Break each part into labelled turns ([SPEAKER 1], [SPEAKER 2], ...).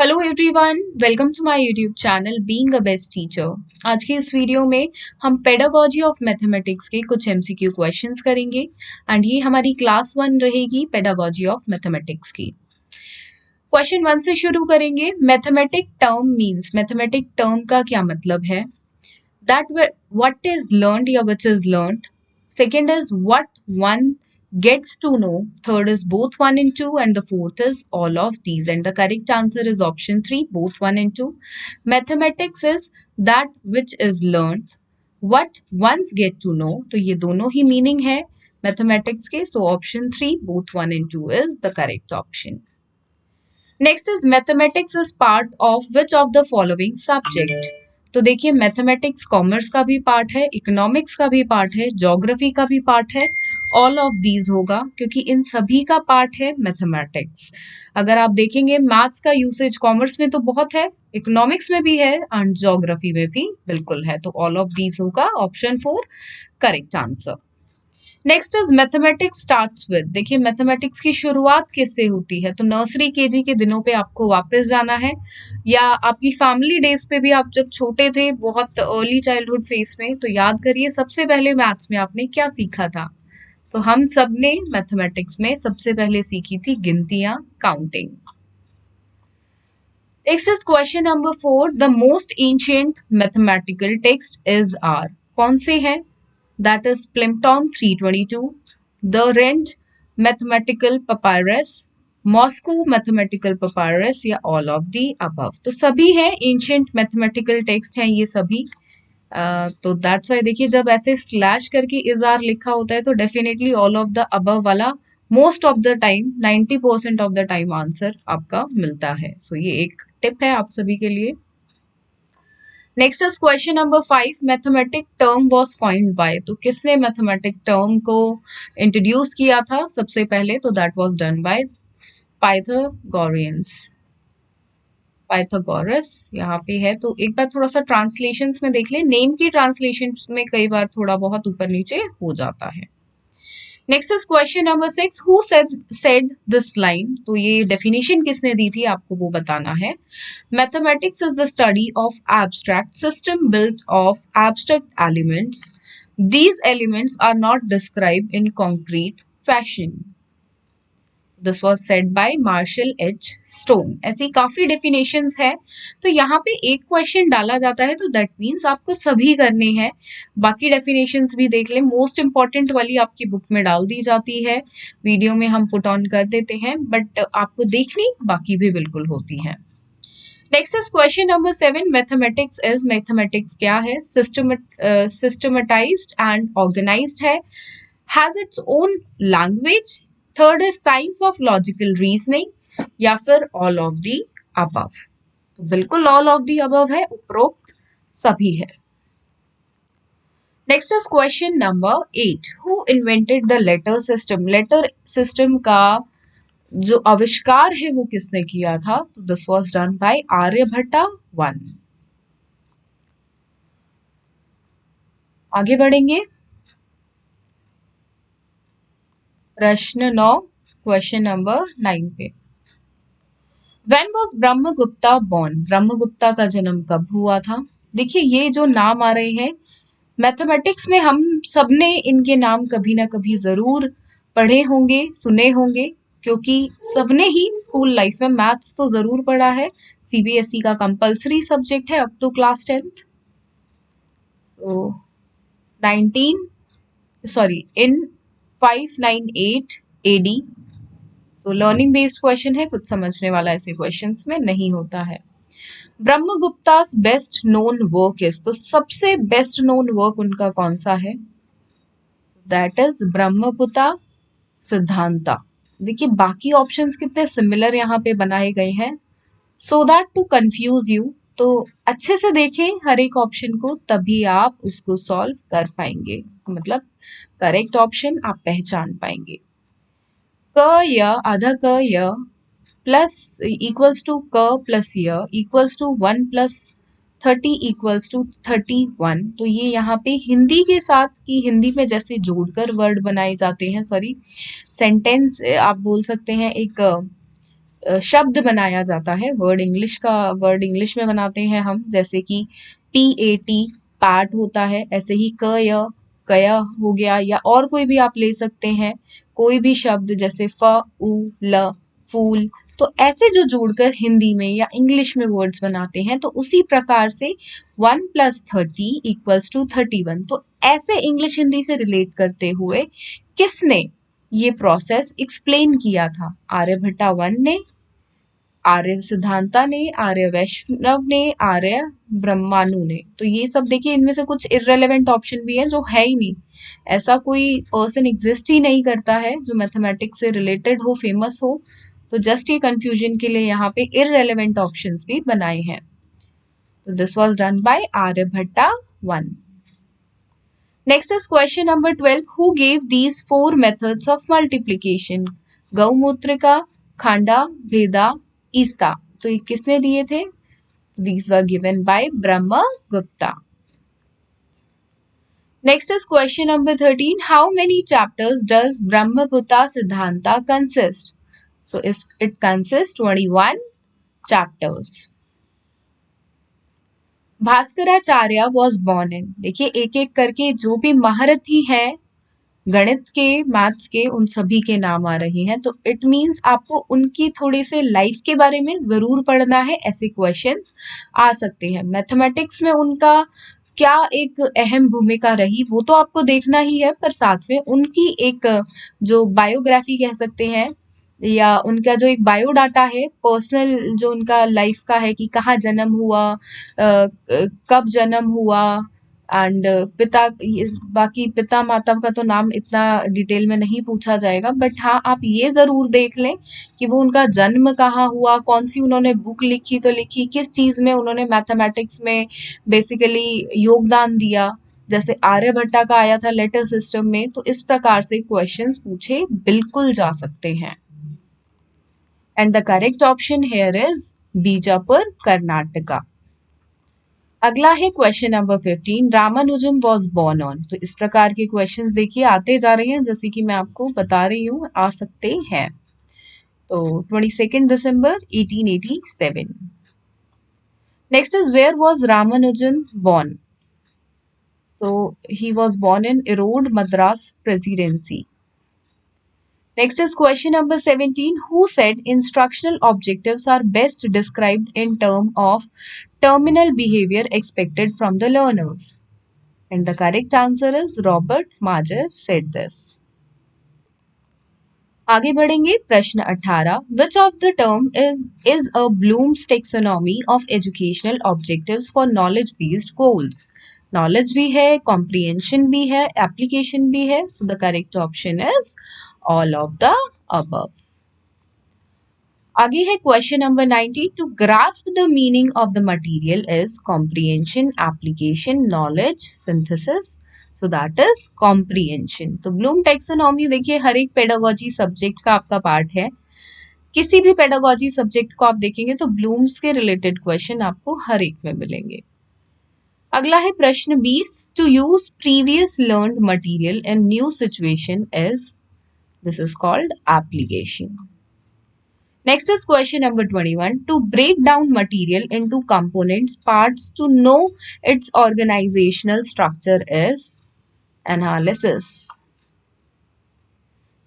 [SPEAKER 1] Hello everyone, welcome to my YouTube channel being a best teacher. आज की इस video में हम पेडागोजी ऑफ मैथमेटिक्स के कुछ एमसीक्यू क्वेश्चंस करेंगे एंड ये हमारी क्लास 1 रहेगी पेडागोजी ऑफ मैथमेटिक्स की। क्वेश्चन 1 से शुरू करेंगे। Mathematic term means, mathematic term का क्या मतलब है? दैट व्हाट इज लर्नड या which is learned. Second is what one gets to know. Third is both 1 and 2, and the fourth is all of these. And the correct answer is option 3, both 1 and 2. Mathematics is that which is learned. What ones get to know. तो ये दोनों ही meaning है mathematics के, so option 3, both 1 and 2 is the correct option. Next is mathematics is part of which of the following subject. तो देखिए, mathematics commerce का भी part है, इकोनॉमिक्स का भी पार्ट है, ज्योग्राफी का भी पार्ट है, ऑल ऑफ दीज होगा क्योंकि इन सभी का पार्ट है मैथमेटिक्स। अगर आप देखेंगे मैथ्स का यूसेज कॉमर्स में तो बहुत है, इकोनॉमिक्स में भी है एंड ज्योग्राफी में भी बिल्कुल है, तो ऑल ऑफ दीज होगा option 4 correct answer. Next is mathematics starts with. देखिए, मैथमेटिक्स की शुरुआत किससे होती है? तो नर्सरी केजी के दिनों पे आपको वापस जाना है, या आपकी फैमिली डेज पे भी, आप जब छोटे थे बहुत अर्ली चाइल्डहुड फेज में, तो याद करिए सबसे पहले मैथ्स में आपने क्या सीखा था। तो हम सब ने मैथमेटिक्स में सबसे पहले सीखी थी गिनतियां, counting. Next is question number 4, the most ancient mathematical text is are. कौन से हैं? That is Plimpton 322, the Rent Mathematical Papyrus, Moscow Mathematical Papyrus या all of the above। तो सभी है ancient mathematical text हैं ये सभी। तो that's why देखिए, जब ऐसे स्लैश करके इजार लिखा होता है तो definitely all of the above वाला most of the time 90% of the time answer आपका मिलता है। सो ये एक टिप है आप सभी के लिए। Next is question number 5, mathematic term was coined bye. तो किसने मैथमेटिक टर्म को इंट्रोड्यूस किया था सबसे पहले? तो that was done by Pythagoreans, Pythagoras यहाँ पे है। तो एक बार थोड़ा सा ट्रांसलेशंस में देख ले, नेम की ट्रांसलेशन में कई बार थोड़ा बहुत ऊपर नीचे हो जाता है। Next is question number 6, who said this line. तो ये डेफिनेशन किसने दी थी आपको वो बताना है। Mathematics is the study of abstract system built of abstract elements, these elements are not described in concrete fashion. This was said by Marshall H Stone. ऐसी काफी डेफिनेशंस है, तो यहाँ पे एक क्वेश्चन डाला जाता है तो दैट मीन्स आपको सभी करने हैं। बाकी डेफिनेशंस भी देख लें, मोस्ट इंपॉर्टेंट वाली आपकी बुक में डाल दी जाती है, वीडियो में हम पुट ऑन कर देते हैं, बट आपको देखनी बाकी भी बिल्कुल होती है। Next is question number 7, mathematics is. Mathematics क्या है? सिस्टमेटाइज्ड एंड ऑर्गेनाइज्ड है, has its own language. Third is science of logical reasoning, या फिर ऑल ऑफ दी अबव। तो बिल्कुल ऑल ऑफ दी अबव है, उपरोक्त सभी है। Next is question number 8, who invented the letter system. Letter system का जो आविष्कार है वो किसने किया था? तो this was done by Aryabhata 1। आगे बढ़ेंगे प्रश्न 9, क्वेश्चन नंबर 9 पे। When was Brahmagupta born? Brahmagupta का जन्म कब हुआ था? देखिए, ये जो नाम आ रहे हैं मैथमेटिक्स में, हम सबने इनके नाम कभी ना कभी जरूर पढ़े होंगे, सुने होंगे, क्योंकि सबने ही स्कूल लाइफ में मैथ्स तो जरूर पढ़ा है। सीबीएसई का कंपल्सरी सब्जेक्ट है up to class 10th। So in 598 AD। So learning based question है, कुछ समझने वाला ऐसे क्वेश्चंस में नहीं होता है। ब्रह्मगुप्ता's बेस्ट नोन वर्क इज। तो सबसे बेस्ट नोन वर्क उनका कौन सा है? That is Brahmaputra Siddhanta. देखिए, बाकी ऑप्शंस कितने सिमिलर यहाँ पे बनाए गए हैं, so that to confuse you. तो अच्छे से देखें हर एक ऑप्शन को, तभी आप उसको सॉल्व कर पाएंगे, मतलब करेक्ट ऑप्शन आप पहचान पाएंगे। क य आधा क य प्लस इक्वल्स टू क प्लस य equals to 1 plus 30 equals to 31। तो ये यहाँ पे हिंदी के साथ, की हिंदी में जैसे जोड़कर वर्ड बनाए जाते हैं, सॉरी सेंटेंस आप बोल सकते हैं, एक शब्द बनाया जाता है, वर्ड इंग्लिश में बनाते हैं हम, जैसे कि PAT पार्ट होता है, ऐसे ही कय हो गया, या और कोई भी आप ले सकते हैं, कोई भी शब्द जैसे ल फूल, तो ऐसे जो जोड़कर हिंदी में या इंग्लिश में वर्ड्स बनाते हैं, तो उसी प्रकार से 1 + 30 = 31। तो ऐसे इंग्लिश हिंदी से रिलेट करते हुए किसने ये प्रोसेस एक्सप्लेन किया था? आर्यभट्टा 1 ने, आर्य सिद्धांता ने, आर्य वैष्णव ने, आर्य ब्रह्मानु ने। तो ये सब देखिए, इनमें से कुछ इररेलेवेंट ऑप्शन भी है जो है ही नहीं, ऐसा कोई पर्सन एग्जिस्ट ही नहीं करता है जो मैथमेटिक्स से रिलेटेड हो, फेमस हो। तो जस्ट ये कंफ्यूजन के लिए यहाँ पे इररेलेवेंट ऑप्शंस भी बनाए हैं। तो this was done by Aryabhata 1. Next is question number 12. Who gave these 4 methods of multiplication? गौमूत्रिका, खांडा, भेदा, ईस्ता। तो ये किसने दिए थे? These were given by Brahmagupta. Next is question number 13. How many chapters does Brahmagupta Siddhanta consist? So it consists 21 chapters. Bhaskaracharya was born इन, देखिए एक एक करके जो भी महारथी है गणित के, मैथ्स के, उन सभी के नाम आ रहे हैं। तो इट मींस आपको उनकी थोड़ी से लाइफ के बारे में जरूर पढ़ना है, ऐसे क्वेश्चंस आ सकते हैं। मैथमेटिक्स में उनका क्या एक अहम भूमिका रही वो तो आपको देखना ही है, पर साथ में उनकी एक जो बायोग्राफी कह सकते हैं, या उनका जो एक बायोडाटा है, पर्सनल जो उनका लाइफ का है कि कहाँ जन्म हुआ, कब जन्म हुआ, एंड बाकी पिता माता का तो नाम इतना डिटेल में नहीं पूछा जाएगा, बट हाँ आप ये जरूर देख लें कि वो उनका जन्म कहाँ हुआ, कौन सी उन्होंने बुक लिखी तो लिखी, किस चीज में उन्होंने मैथमेटिक्स में बेसिकली योगदान दिया। जैसे आर्यभट्टा का आया था लेटर सिस्टम में, तो इस प्रकार से क्वेश्चंस पूछे बिल्कुल जा सकते हैं। And the correct option here is Bijapur, Karnataka. अगला है question number 15. Ramanujan was born on. तो इस प्रकार के क्वेश्चंस देखिए आते जा रहे हैं, जैसे कि मैं आपको बता रही हूँ आ सकते हैं। तो 22 December 1887. Next is where was Ramanujam born? So he was born in Erode, Madras presidency. Next is question number 17. Who said instructional objectives are best described in terms of terminal behavior expected from the learners? And the correct answer is Robert Major said this. आगे बढ़ेंगे, प्रश्न 18. Which of the term is a Bloom's taxonomy of educational objectives for knowledge-based goals? Knowledge भी है, comprehension भी है, application भी है. So the correct option is all of the above. आगे है question number 19. To grasp the meaning of the material is comprehension, application, knowledge, synthesis. So that is comprehension. तो Bloom taxonomy देखिए हर एक pedagogy subject का आपका part है। किसी भी पेडागोजी सब्जेक्ट को आप देखेंगे तो ब्लूम्स के रिलेटेड क्वेश्चन आपको हर एक में मिलेंगे। अगला है प्रश्न 20. To use previous learned material in new situation is, this is called application. Next is question number 21. To break down material into components, parts to know its organizational structure is analysis.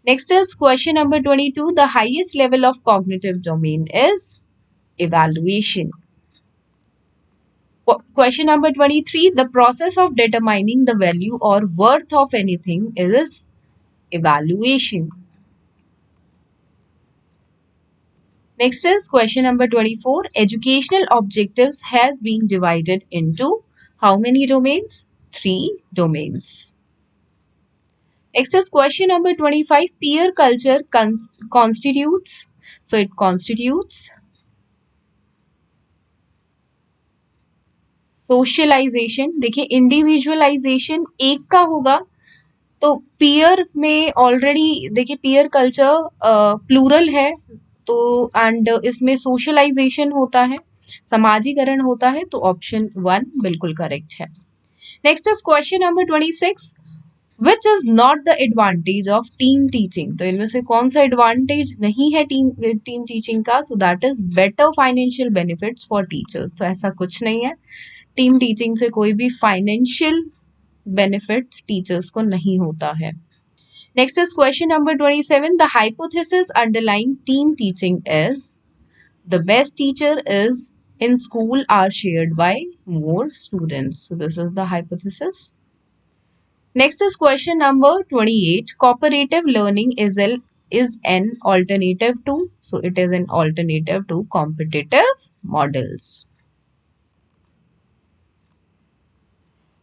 [SPEAKER 1] Next is question number 22. The highest level of cognitive domain is evaluation. Question number 23. The process of determining the value or worth of anything is evaluation. Next is question number 24. Educational objectives has been divided into how many domains? 3 domains. Next is question number 25. Peer culture constitutes. So it constitutes socialization. देखिए individualization एक का होगा, तो peer में already देखिए peer culture plural है, तो and इसमें सोशलाइजेशन होता है, समाजीकरण होता है, तो ऑप्शन 1 बिल्कुल करेक्ट है। Next is question number 26. Which is not the advantage of team teaching. तो इनमें से कौन सा एडवांटेज नहीं है टीम टीचिंग का? So that is better financial benefits for teachers. तो ऐसा कुछ नहीं है, टीम टीचिंग से कोई भी फाइनेंशियल बेनिफिट टीचर्स को नहीं होता है। Next is question number 27, the hypothesis underlying team teaching is the best teacher is in school are shared by more students. So this is the hypothesis. Next is question number 28. Cooperative learning is an alternative to, so it is an alternative to competitive models.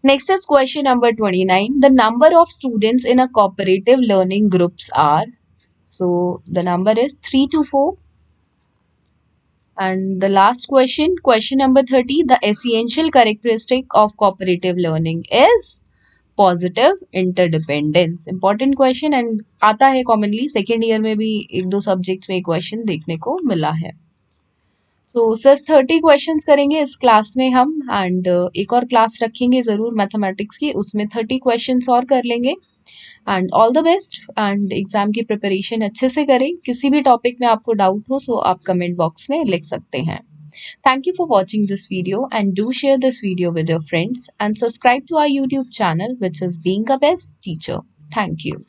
[SPEAKER 1] Next is question number 29. The number of students in a cooperative learning groups are, so the number is 3 to 4. And the last question, question number 30, the essential characteristic of cooperative learning is positive interdependence. Important question and आता है commonly, second year में भी एक दो subjects में question देखने को मिला है। सो सिर्फ 30 क्वेश्चंस करेंगे इस क्लास में हम, एंड एक और क्लास रखेंगे जरूर मैथमेटिक्स की, उसमें 30 क्वेश्चंस और कर लेंगे। And all the best, and exam की प्रिपरेशन अच्छे से करें। किसी भी टॉपिक में आपको डाउट हो सो आप कमेंट बॉक्स में लिख सकते हैं। Thank you for watching this video, and do share this video with your friends and subscribe to our YouTube channel, which is Being a Best Teacher. Thank you.